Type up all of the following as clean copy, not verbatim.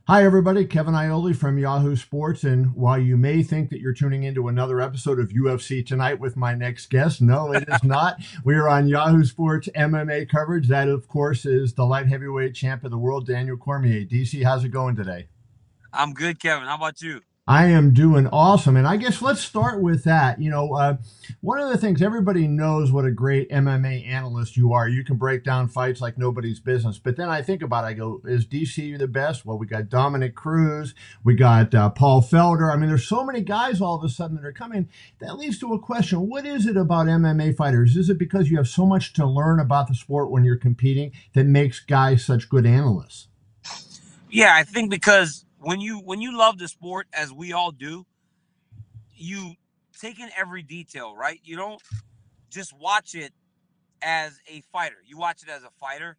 Hi, everybody. Kevin Ioli from Yahoo Sports. And while you may think that you're tuning into another episode of UFC Tonight with my next guest, no, it is not. We are on Yahoo Sports MMA coverage. That, of course, is the light heavyweight champ of the world, Daniel Cormier. DC, how's it going today? I'm good, Kevin. How about you? I am doing awesome. And I guess let's start with that. One of the things everybody knows what a great MMA analyst you are. You can break down fights like nobody's business. But then I think about it, I go, is DC the best? Well, we got Dominic Cruz. We got Paul Felder. I mean, there's so many guys all of a sudden that are coming. That leads to a question. What is it about MMA fighters? Is it because you have so much to learn about the sport when you're competing that makes guys such good analysts? Yeah, I think because when you love the sport, as we all do, you take in every detail, right? You don't just watch it as a fighter. You watch it as a fighter,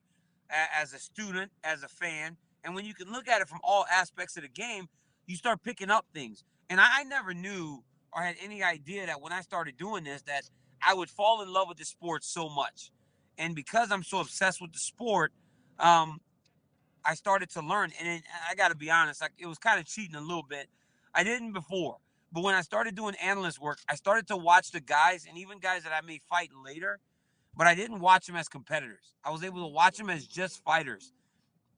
as a student, as a fan, and when you can look at it from all aspects of the game, you start picking up things. And I never knew or had any idea that when I started doing this, that I would fall in love with the sport so much. And because I'm so obsessed with the sport, um, I started to learn, and I got to be honest, it was kind of cheating a little bit. I didn't before, but when I started doing analyst work, I started to watch the guys, and even guys that I may fight later, but I didn't watch them as competitors. I was able to watch them as just fighters.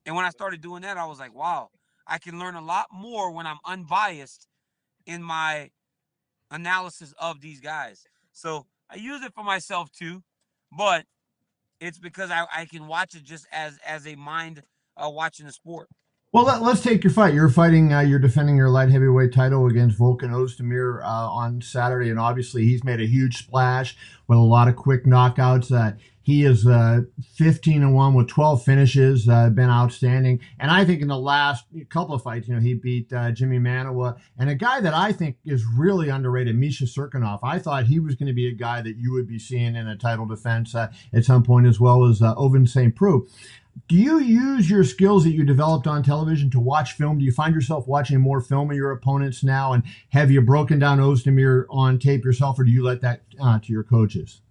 And when I started doing that, I was like, wow, I can learn a lot more when I'm unbiased in my analysis of these guys. So I use it for myself too, but it's because I can watch it just as a mind watching the sport. Well, let's take your fight. You're fighting. You're defending your light heavyweight title against Volkan Oezdemir on Saturday, and obviously he's made a huge splash with a lot of quick knockouts. He is 15-1 with 12 finishes. Been outstanding, and I think in the last couple of fights, he beat Jimmy Manoa and a guy that I think is really underrated, Misha Serkinov. I thought he was going to be a guy that you would be seeing in a title defense at some point, as well as Ovin St. Preux. Do you use your skills that you developed on television to watch film? Do you find yourself watching more film of your opponents now? And have you broken down Ozdemir on tape yourself, or do you let that to your coaches?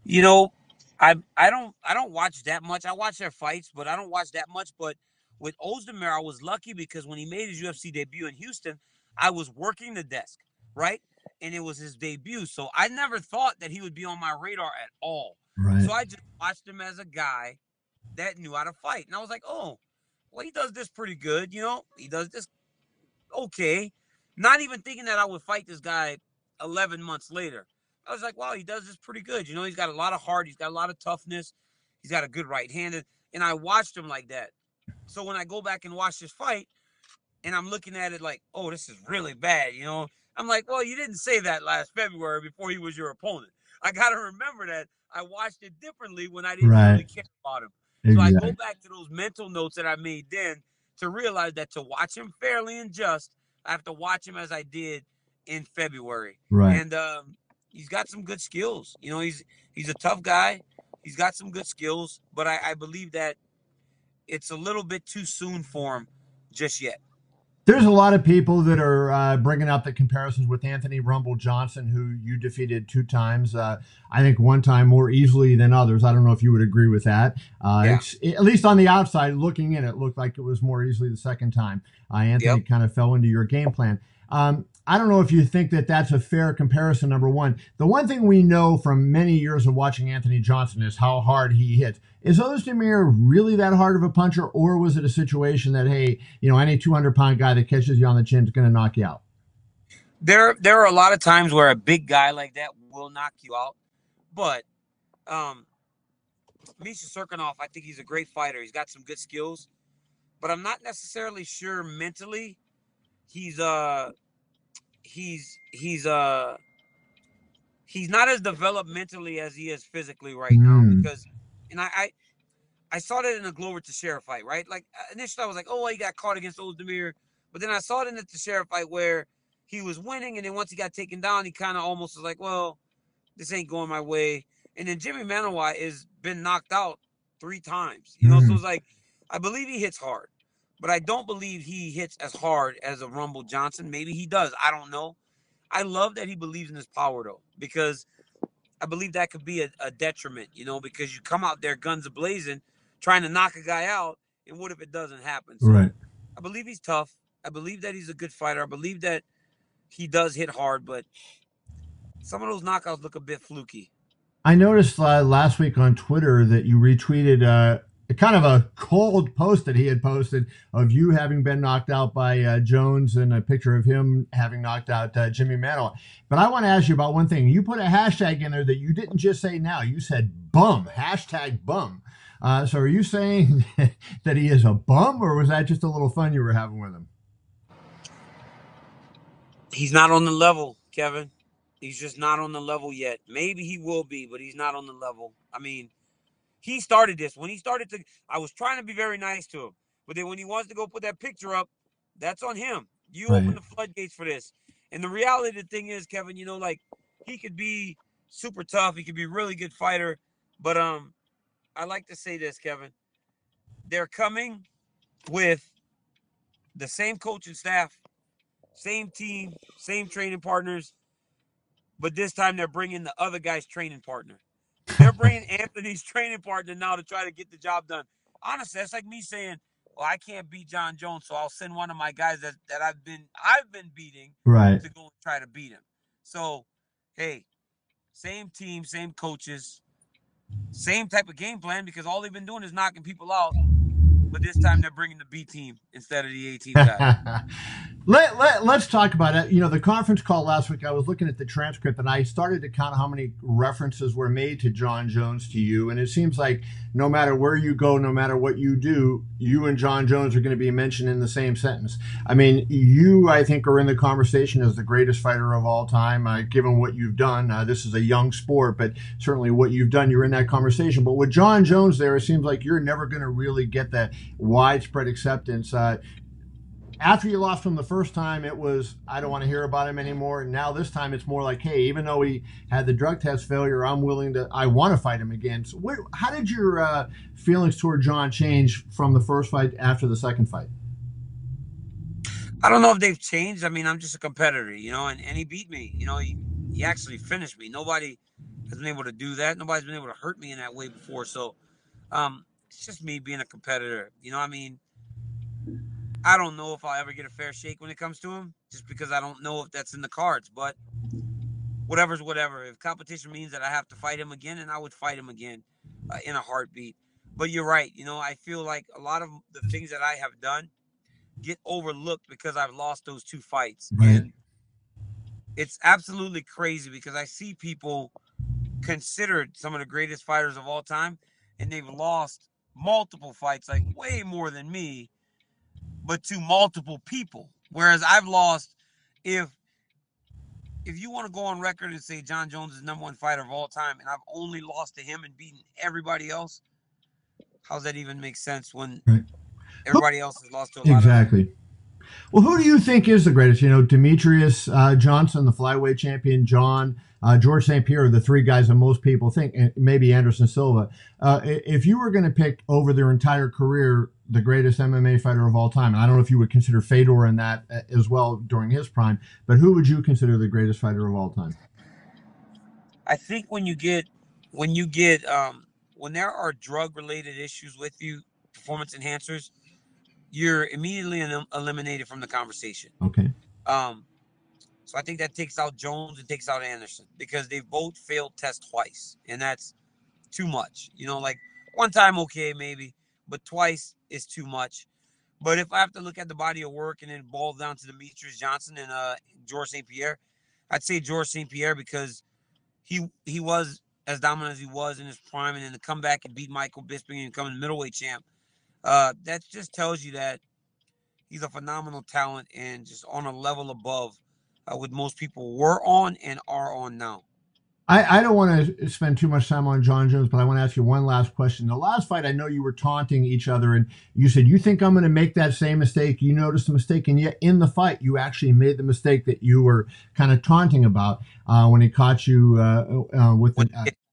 You know, I don't watch that much. I watch their fights, but I don't watch that much. But with Ozdemir, I was lucky because when he made his UFC debut in Houston, I was working the desk, right? And it was his debut. So I never thought that he would be on my radar at all. Right. So I just watched him as a guy that knew how to fight. And I was like, oh, well, he does this pretty good. He does this okay. Not even thinking that I would fight this guy 11 months later. I was like, wow, he does this pretty good. He's got a lot of heart. He's got a lot of toughness. He's got a good right-handed. And I watched him like that. So when I go back and watch this fight and I'm looking at it like, oh, this is really bad. I'm like, well, you didn't say that last February before he was your opponent. I got to remember that I watched it differently when I didn't Right. really care about him. So I go Exactly. back to those mental notes that I made then to realize that to watch him fairly and just, I have to watch him as I did in February. Right. And he's got some good skills. He's a tough guy. He's got some good skills, but I believe that it's a little bit too soon for him just yet. There's a lot of people that are bringing up the comparisons with Anthony Rumble Johnson, who you defeated two times. I think one time more easily than others. I don't know if you would agree with that. Yeah. At least on the outside, looking in, it looked like it was more easily the second time. Anthony Yep. kind of fell into your game plan. I don't know if you think that that's a fair comparison, number one. The one thing we know from many years of watching Anthony Johnson is how hard he hits. Is Ozdemir really that hard of a puncher, or was it a situation that, hey, any 200-pound guy that catches you on the chin is going to knock you out? There are a lot of times where a big guy like that will knock you out, but um, Misha Serkinov, I think he's a great fighter. He's got some good skills, but I'm not necessarily sure mentally he's he's he's uh he's not as developed mentally as he is physically right now Hmm. because and I saw that in the Glover Teixeira fight, right? Like initially I was like, oh, well, he got caught against Ozdemir, but then I saw it in the Teixeira fight where he was winning, and then once he got taken down, he kind of almost was like, well, this ain't going my way. And then Jimmy Manoa has been knocked out 3 times. So Hmm. it's like I believe he hits hard, but I don't believe he hits as hard as a Rumble Johnson. Maybe he does. I don't know. I love that he believes in his power though, because I believe that could be a detriment, because you come out there guns a blazing, trying to knock a guy out, and what if it doesn't happen? So Right. I believe he's tough. I believe that he's a good fighter. I believe that he does hit hard, but some of those knockouts look a bit fluky. I noticed last week on Twitter that you retweeted kind of a cold post that he had posted of you having been knocked out by Jones and a picture of him having knocked out Jimmy Manuwa. But I want to ask you about one thing. You put a hashtag in there that you didn't just say now. You said bum, hashtag bum. So are you saying that he is a bum, or was that just a little fun you were having with him? He's not on the level, Kevin. He's just not on the level yet. Maybe he will be, but he's not on the level. I mean, he started this. When he started to, I was trying to be very nice to him. But then when he wants to go put that picture up, that's on him. You Right. open the floodgates for this. And the reality of the thing is, Kevin, like he could be super tough. He could be a really good fighter. But I like to say this, Kevin. They're coming with the same coaching staff, same team, same training partners. But this time they're bringing the other guy's training partner. They're bringing Anthony's training partner now to try to get the job done. Honestly, that's like me saying, well, I can't beat Jon Jones, so I'll send one of my guys that I've been beating Right. to go and try to beat him. So, hey, same team, same coaches, same type of game plan, because all they've been doing is knocking people out. But this time they're bringing the B team instead of the A team guy. Let's talk about it. The conference call last week, I was looking at the transcript and I started to count how many references were made to Jon Jones to you. And it seems like no matter where you go, no matter what you do, you and Jon Jones are going to be mentioned in the same sentence. I mean, you, I think, are in the conversation as the greatest fighter of all time, given what you've done. This is a young sport, but certainly what you've done, you're in that conversation. But with Jon Jones there, it seems like you're never going to really get that widespread acceptance. After you lost him the first time, it was, I don't want to hear about him anymore. And now this time it's more like, hey, even though he had the drug test failure, I want to fight him again. So how did your feelings toward Jon change from the first fight after the second fight? I don't know if they've changed. I mean, I'm just a competitor, and he beat me. He actually finished me. Nobody has been able to do that. Nobody's been able to hurt me in that way before. So it's just me being a competitor. I mean, I don't know if I'll ever get a fair shake when it comes to him, just because I don't know if that's in the cards. But whatever's whatever. If competition means that I have to fight him again, and I would fight him again in a heartbeat. But you're right. I feel like a lot of the things that I have done get overlooked because I've lost those two fights. Right. And it's absolutely crazy because I see people considered some of the greatest fighters of all time, and they've lost multiple fights, like way more than me, but to multiple people. Whereas I've lost, if you want to go on record and say Jon Jones is #1 fighter of all time, and I've only lost to him and beaten everybody else, how's that even make sense when everybody else has lost to a lot Exactly. Well, who do you think is the greatest? Demetrius Johnson, the flyweight champion, George St-Pierre, the three guys that most people think, and maybe Anderson Silva. If you were going to pick over their entire career the greatest MMA fighter of all time, and I don't know if you would consider Fedor in that as well during his prime, but who would you consider the greatest fighter of all time? I think when there are drug-related issues with you, performance enhancers, you're immediately eliminated from the conversation. Okay. So I think that takes out Jones and takes out Anderson, because they've both failed tests twice, and that's too much. Like one time, okay, maybe, but twice is too much. But if I have to look at the body of work and then boil down to Demetrius Johnson and George St-Pierre, I'd say George St-Pierre, because he was as dominant as he was in his prime, and then to come back and beat Michael Bisping and become the middleweight champ, that just tells you that he's a phenomenal talent and just on a level above what most people were on and are on now. I don't want to spend too much time on Jon Jones, but I want to ask you one last question. The last fight, I know you were taunting each other, and you said, you think I'm going to make that same mistake? You noticed the mistake, and yet in the fight, you actually made the mistake that you were kind of taunting about when he caught you with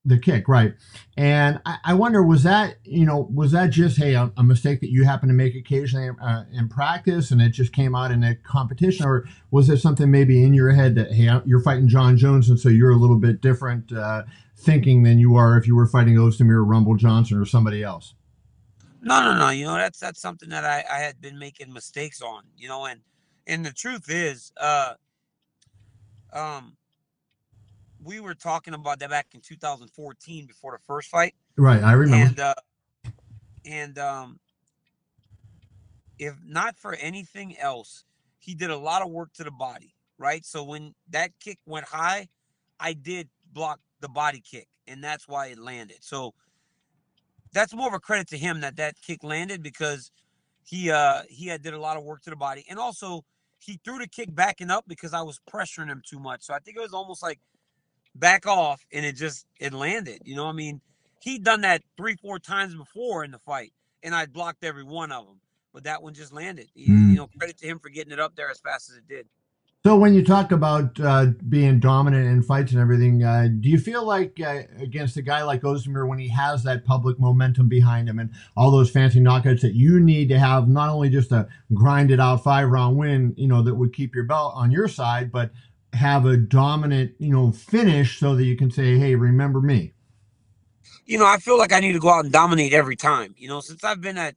the kick, right? And I wonder, was that just, hey, a mistake that you happen to make occasionally in practice, and it just came out in a competition, or was there something maybe in your head that, hey, you're fighting Jon Jones, and so you're a little bit different thinking than you are if you were fighting Oezdemir, Rumble Johnson, or somebody else? No. That's something that I had been making mistakes on. And the truth is, um, we were talking about that back in 2014 before the first fight, Right, I remember. and if not for anything else, he did a lot of work to the body, right? So when that kick went high, I did block the body kick, and that's why it landed. So that's more of a credit to him that kick landed because he had did a lot of work to the body, and also he threw the kick backing up because I was pressuring him too much. So I think it was almost like back off, and it landed. I mean, he'd done that 3-4 times before in the fight, and I blocked every one of them, but that one just landed. Credit to him for getting it up there as fast as it did. So when you talk about being dominant in fights and everything, do you feel like against a guy like Oezdemir, when he has that public momentum behind him and all those fancy knockouts, that you need to have not only just a grinded out 5-round win, that would keep your belt on your side, but have a dominant, finish so that you can say, hey, remember me? I feel like I need to go out and dominate every time. Since I've been at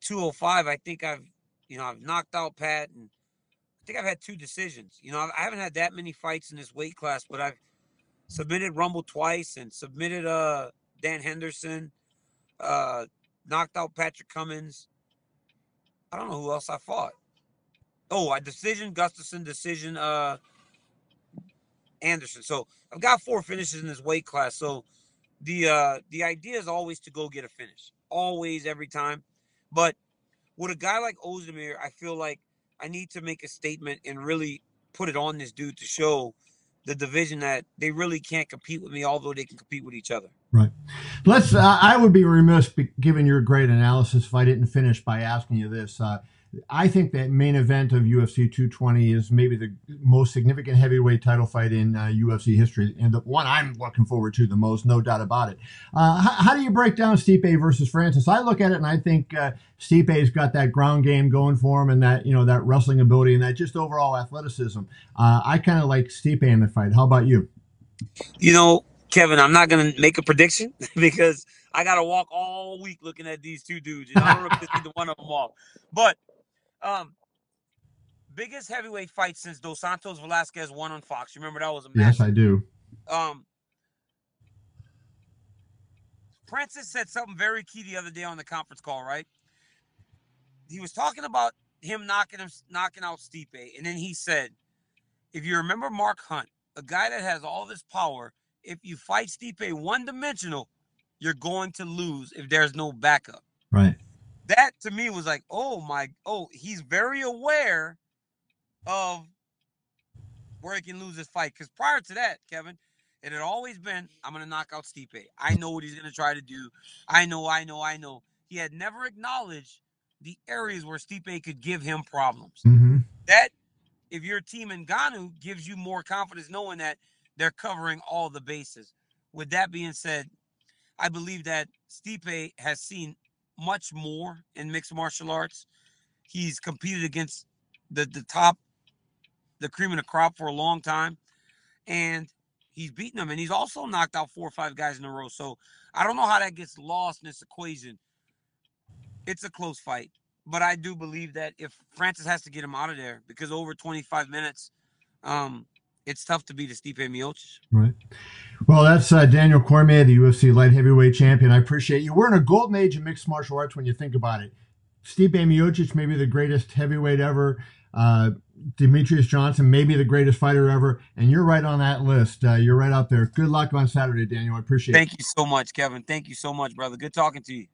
205, I think I've knocked out Pat, and I think I've had 2 decisions. I haven't had that many fights in this weight class, but I've submitted Rumble twice and submitted Dan Henderson, knocked out Patrick Cummins. I don't know who else I fought. Oh, I decision Gustafson, decision Anderson. So I've got 4 finishes in this weight class. So the idea is always to go get a finish, always, every time. But with a guy like Oezdemir, I feel like I need to make a statement and really put it on this dude to show the division that they really can't compete with me, although they can compete with each other. Right. Let's. I would be remiss, given your great analysis, if I didn't finish by asking you this. I think that main event of UFC 220 is maybe the most significant heavyweight title fight in UFC history, and the one I'm looking forward to the most, no doubt about it. How do you break down Stipe versus Francis? I look at it and I think Stipe's got that ground game going for him, and that that wrestling ability, and that just overall athleticism. I kind of like Stipe in the fight. How about you? Kevin, I'm not going to make a prediction because I got to walk all week looking at these 2 dudes. I don't know if this either one of them off. But biggest heavyweight fight since Dos Santos Velasquez won on Fox. You remember that was a match? Yes, I do. Francis said something very key the other day on the conference call, right? He was talking about him knocking out Stipe, and then he said, if you remember Mark Hunt, a guy that has all this power, if you fight Stipe one-dimensional, you're going to lose if there's no backup. Right. That to me was like, he's very aware of where he can lose this fight. Because prior to that, Kevin, it had always been, I'm going to knock out Stipe. I know what he's going to try to do. I know. He had never acknowledged the areas where Stipe could give him problems. Mm-hmm. That, if your team Ngannou, gives you more confidence knowing that they're covering all the bases. With that being said, I believe that Stipe has seen much more in mixed martial arts. He's competed against the top, the cream of the crop for a long time, and he's beaten them. And he's also knocked out 4 or 5 guys in a row. So I don't know how that gets lost in this equation. It's a close fight, but I do believe that if Francis has to get him out of there, because over 25 minutes, it's tough to beat a Stipe Miocic. Right. Well, that's Daniel Cormier, the UFC light heavyweight champion. I appreciate you. We're in a golden age of mixed martial arts when you think about it. Stipe Miocic, maybe the greatest heavyweight ever. Demetrius Johnson, maybe the greatest fighter ever. And you're right on that list. You're right up there. Good luck on Saturday, Daniel. I appreciate it. Thank you so much, Kevin. Thank you so much, brother. Good talking to you.